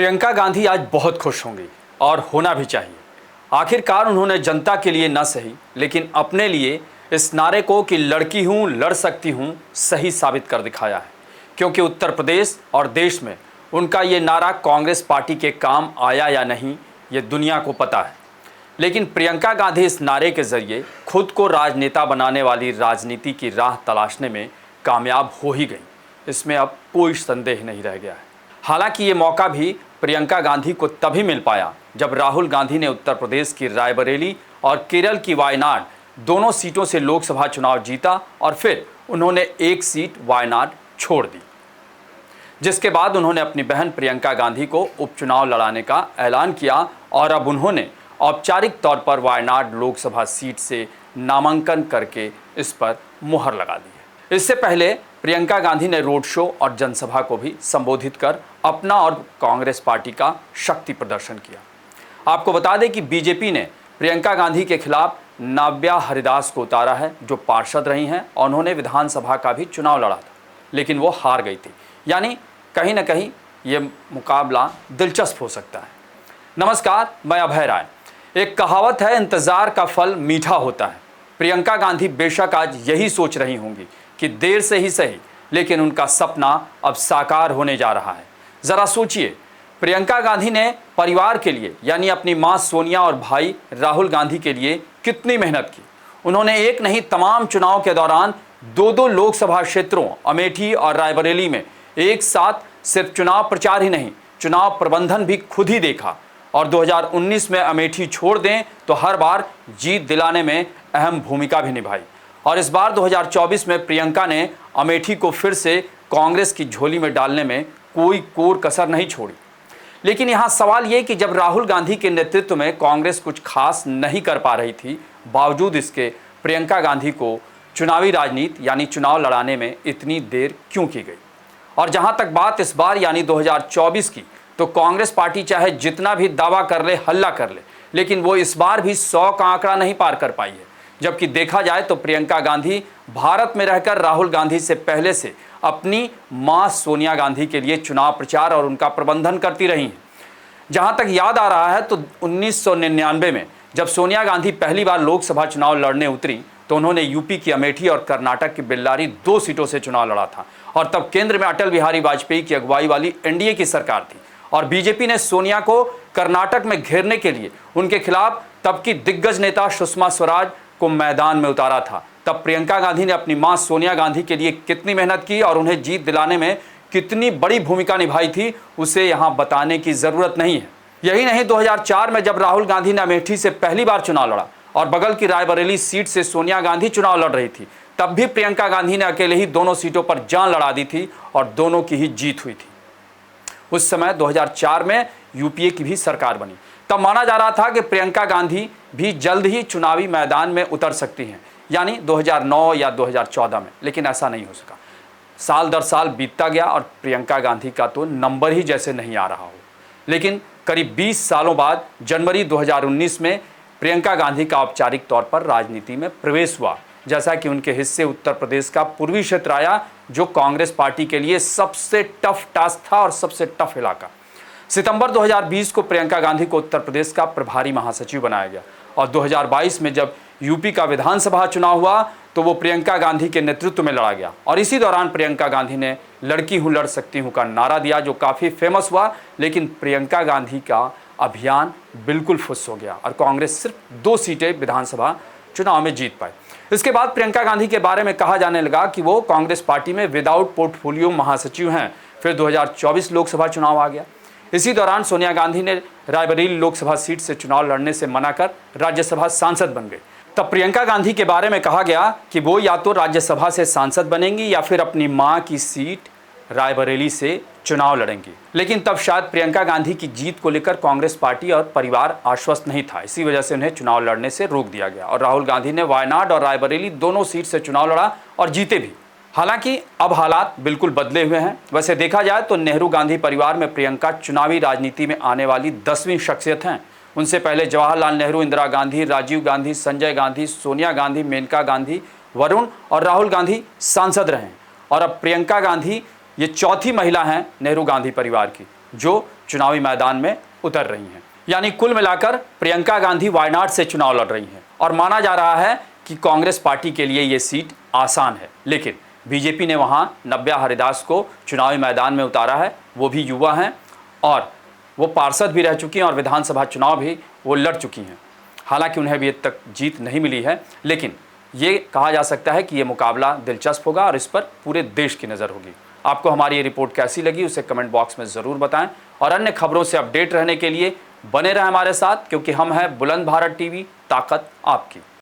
प्रियंका गांधी आज बहुत खुश होंगी और होना भी चाहिए। आखिरकार उन्होंने जनता के लिए न सही लेकिन अपने लिए इस नारे को कि लड़की हूं लड़ सकती हूं सही साबित कर दिखाया है, क्योंकि उत्तर प्रदेश और देश में उनका ये नारा कांग्रेस पार्टी के काम आया या नहीं ये दुनिया को पता है। लेकिन प्रियंका गांधी इस नारे के जरिए खुद को राजनेता बनाने वाली राजनीति की राह तलाशने में कामयाब हो ही गई, इसमें अब कोई संदेह नहीं रह गया है। हालांकि ये मौका भी प्रियंका गांधी को तभी मिल पाया जब राहुल गांधी ने उत्तर प्रदेश की रायबरेली और केरल की वायनाड दोनों सीटों से लोकसभा चुनाव जीता और फिर उन्होंने एक सीट वायनाड छोड़ दी, जिसके बाद उन्होंने अपनी बहन प्रियंका गांधी को उपचुनाव लड़ाने का ऐलान किया और अब उन्होंने औपचारिक तौर पर वायनाड लोकसभा सीट से नामांकन करके इस पर मुहर लगा दी है। इससे पहले प्रियंका गांधी ने रोड शो और जनसभा को भी संबोधित कर अपना और कांग्रेस पार्टी का शक्ति प्रदर्शन किया। आपको बता दें कि बीजेपी ने प्रियंका गांधी के खिलाफ नाव्या हरिदास को उतारा है, जो पार्षद रही हैं और उन्होंने विधानसभा का भी चुनाव लड़ा था, लेकिन वो हार गई थी। यानी कहीं ना कहीं ये मुकाबला दिलचस्प हो सकता है। नमस्कार, मैं अभय राय। एक कहावत है, इंतजार का फल मीठा होता है। प्रियंका गांधी बेशक आज यही सोच रही होंगी कि देर से ही सही लेकिन उनका सपना अब साकार होने जा रहा है। जरा सोचिए, प्रियंका गांधी ने परिवार के लिए यानी अपनी मां सोनिया और भाई राहुल गांधी के लिए कितनी मेहनत की। उन्होंने एक नहीं तमाम चुनाव के दौरान दो लोकसभा क्षेत्रों अमेठी और रायबरेली में एक साथ सिर्फ चुनाव प्रचार ही नहीं, चुनाव प्रबंधन भी खुद ही देखा और 2019 में अमेठी छोड़ दें तो हर बार जीत दिलाने में अहम भूमिका भी निभाई। और इस बार 2024 में प्रियंका ने अमेठी को फिर से कांग्रेस की झोली में डालने में कोई कोर कसर नहीं छोड़ी। लेकिन यहाँ सवाल ये कि जब राहुल गांधी के नेतृत्व में कांग्रेस कुछ खास नहीं कर पा रही थी, बावजूद इसके प्रियंका गांधी को चुनावी राजनीति यानी चुनाव लड़ाने में इतनी देर क्यों की गई। और जहाँ तक बात इस बार यानी 2024 की, तो कांग्रेस पार्टी चाहे जितना भी दावा कर ले, हल्ला कर ले, लेकिन वो इस बार भी 100 का आंकड़ा नहीं पार कर पाई है। जबकि देखा जाए तो प्रियंका गांधी भारत में रहकर राहुल गांधी से पहले से अपनी मां सोनिया गांधी के लिए चुनाव प्रचार और उनका प्रबंधन करती रही हैं। जहां तक याद आ रहा है तो 1999 में जब सोनिया गांधी पहली बार लोकसभा चुनाव लड़ने उतरी तो उन्होंने यूपी की अमेठी और कर्नाटक की बेल्लारी 2 सीटों से चुनाव लड़ा था और तब केंद्र में अटल बिहारी वाजपेयी की अगुवाई वाली एनडीए की सरकार थी और बीजेपी ने सोनिया को कर्नाटक में घेरने के लिए उनके खिलाफ तब की दिग्गज नेता सुषमा स्वराज को मैदान में उतारा था। तब प्रियंका गांधी ने अपनी मां सोनिया गांधी के लिए कितनी मेहनत की और उन्हें जीत दिलाने में कितनी बड़ी भूमिका निभाई थी, उसे यहां बताने की जरूरत नहीं है। यही नहीं, 2004 में जब राहुल गांधी ने अमेठी से पहली बार चुनाव लड़ा और बगल की रायबरेली सीट से सोनिया गांधी चुनाव लड़ रही थी, तब भी प्रियंका गांधी ने अकेले ही दोनों सीटों पर जान लड़ा दी थी और दोनों की ही जीत हुई थी। उस समय 2004 में यूपीए की भी सरकार बनी। तब माना जा रहा था कि प्रियंका गांधी भी जल्द ही चुनावी मैदान में उतर सकती हैं, यानी 2009 या 2014 में, लेकिन ऐसा नहीं हो सका। साल दर साल बीतता गया और प्रियंका गांधी का तो नंबर ही जैसे नहीं आ रहा हो। लेकिन करीब 20 सालों बाद जनवरी 2019 में प्रियंका गांधी का औपचारिक तौर पर राजनीति में प्रवेश हुआ। जैसा कि उनके हिस्से उत्तर प्रदेश का पूर्वी क्षेत्र आया, जो कांग्रेस पार्टी के लिए सबसे टफ टास्क था और सबसे टफ इलाका। सितंबर 2020 को प्रियंका गांधी को उत्तर प्रदेश का प्रभारी महासचिव बनाया गया और 2022 में जब यूपी का विधानसभा चुनाव हुआ तो वो प्रियंका गांधी के नेतृत्व में लड़ा गया और इसी दौरान प्रियंका गांधी ने लड़की हूं लड़ सकती हूं का नारा दिया, जो काफ़ी फेमस हुआ। लेकिन प्रियंका गांधी का अभियान बिल्कुल फुस हो गया और कांग्रेस सिर्फ 2 सीटें विधानसभा चुनाव में जीत पाई। इसके बाद प्रियंका गांधी के बारे में कहा जाने लगा कि वो कांग्रेस पार्टी में विदाउट पोर्टफोलियो महासचिव हैं। फिर 2024 लोकसभा चुनाव आ गया। इसी दौरान सोनिया गांधी ने रायबरेली लोकसभा सीट से चुनाव लड़ने से मना कर राज्यसभा सांसद बन गए। तब प्रियंका गांधी के बारे में कहा गया कि वो या तो राज्यसभा से सांसद बनेंगी या फिर अपनी मां की सीट रायबरेली से चुनाव लड़ेंगी। लेकिन तब शायद प्रियंका गांधी की जीत को लेकर कांग्रेस पार्टी और परिवार आश्वस्त नहीं था, इसी वजह से उन्हें चुनाव लड़ने से रोक दिया गया और राहुल गांधी ने वायनाड और रायबरेली दोनों सीट से चुनाव लड़ा और जीते भी। हालांकि अब हालात बिल्कुल बदले हुए हैं। वैसे देखा जाए तो नेहरू गांधी परिवार में प्रियंका चुनावी राजनीति में आने वाली 10वीं शख्सियत हैं। उनसे पहले जवाहरलाल नेहरू, इंदिरा गांधी, राजीव गांधी, संजय गांधी, सोनिया गांधी, मेनका गांधी, वरुण और राहुल गांधी सांसद रहे और अब प्रियंका गांधी ये चौथी महिला हैं नेहरू गांधी परिवार की। जो चुनावी मैदान में उतर रही हैं। यानी कुल मिलाकर प्रियंका गांधी वायनाड से चुनाव लड़ रही हैं और माना जा रहा है कि कांग्रेस पार्टी के लिए ये सीट आसान है, लेकिन बीजेपी ने वहां नव्या हरिदास को चुनावी मैदान में उतारा है। वो भी युवा हैं और वो पार्षद भी रह चुकी हैं और विधानसभा चुनाव भी वो लड़ चुकी हैं। हालांकि उन्हें अभी तक जीत नहीं मिली है, लेकिन ये कहा जा सकता है कि ये मुकाबला दिलचस्प होगा और इस पर पूरे देश की नज़र होगी। आपको हमारी ये रिपोर्ट कैसी लगी उसे कमेंट बॉक्स में ज़रूर बताएं और अन्य खबरों से अपडेट रहने के लिए बने रहें हमारे साथ, क्योंकि हम हैं बुलंद भारत टीवी, ताकत आपकी।